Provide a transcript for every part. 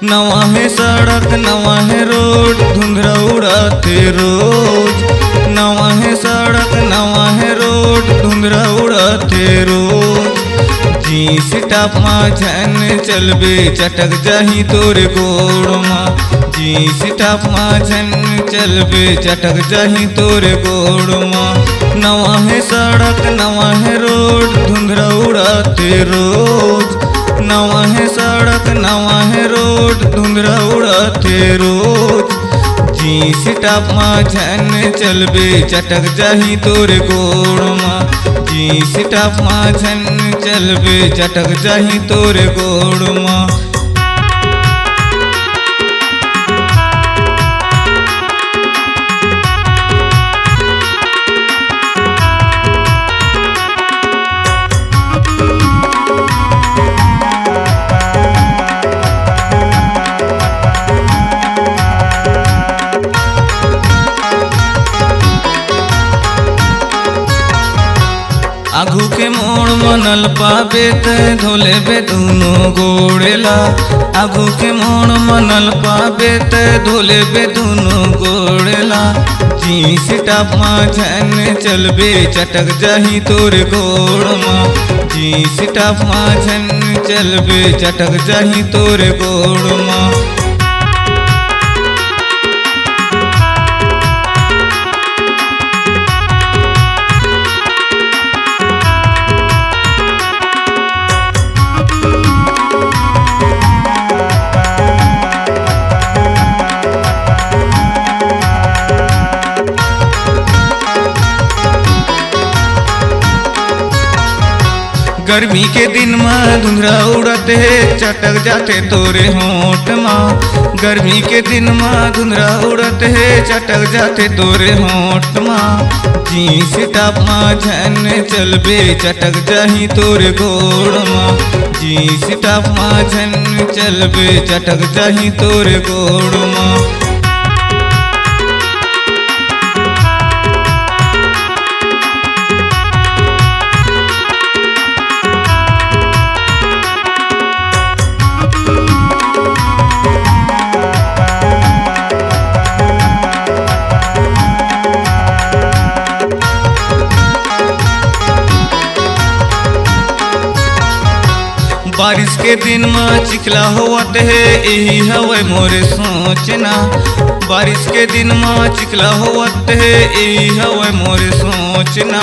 नवा है सड़क नवा है रोड धुंधरा उड़ाते रोज। नवा है सड़क नवा है रोड धुंधरा उड़ाते रोज। जींस टॉप माँ झन चलबे चटक जाही तोरे गोड़ माँ। जींस टॉप माँ झन चलबे चटक जाही तोरे गोड़ माँ। नवा है सड़क नवा है रोड धुंधरा उड़ाते रोज। नवा है सड़क नवा है रोड धुंधरा उड़ाते रोज। जींस टॉप माँ झन चलबे चटक जाही तोरे गोड़ माँ। जींस टॉप माँ झन चलबे चटक जाही तोरे गोड़ माँ। आघू के मोड़ मनल पाबे ते धोले बे दूनो गोड़ेला। आघू के मोड़ मनल पाबे ते धोले बे दूनो गोड़ेला। जींस टॉप माँ झन चलबे चटक जाही तोरे गोड़ माँ। जींस टॉप माँ झन चलबे चटक जाही तोरे गोड़ माँ। गर्मी के दिन में धुंधरा उड़ते चटक जाते तोरे होंठ माँ। गर्मी के दिन में धुंधरा उड़ते चटक जाते तोरे होंठ माँ। जींस टॉप माँ झन चलबे चटक जाही तोरे गोड़ माँ। जींस टॉप माँ झन चलबे चटक जाही तोरे गोड़ माँ। बारिश के दिन में चिखला होवत है यही हवे मोरे सोचना। बारिश के दिन में चिखला होवत है यही हवे मोरे सोचना।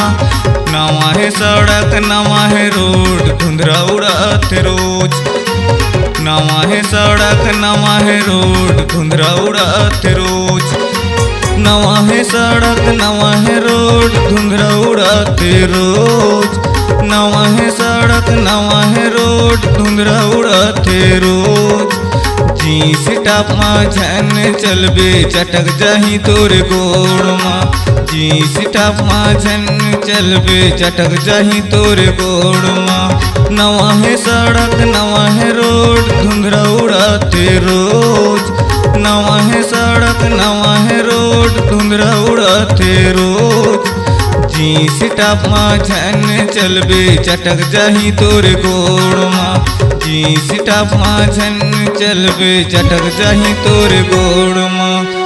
नवा है सड़क नवा है रोड धुंधरा उड़ाते रोज। नवा है सड़क नवा है रोड धुंधरा उड़ाते रोज। नवा है सड़क नवा है रोड धुंधरा उड़ाते रोज। नवा है सड़क नवा है रोड धुंधरा उड़ाते रोज। जींस टॉप माँ झन चलबे चटक जाही तोरे गोड़ माँ। जींस टॉप माँ झन चलबे चटक जाही तोरे गोड़ माँ। नवा है सड़क नवा है रोड धुंधरा उड़ाते रोज। नवा है सड़क नवा है रोड धुंधरा उड़ाते रोज। जींस टॉप माँ झन चलबे चटक जाही तोरे गोड़ माँ। जींस टॉप माँ झन चलबे चटक जाही तोरे गोड़ माँ।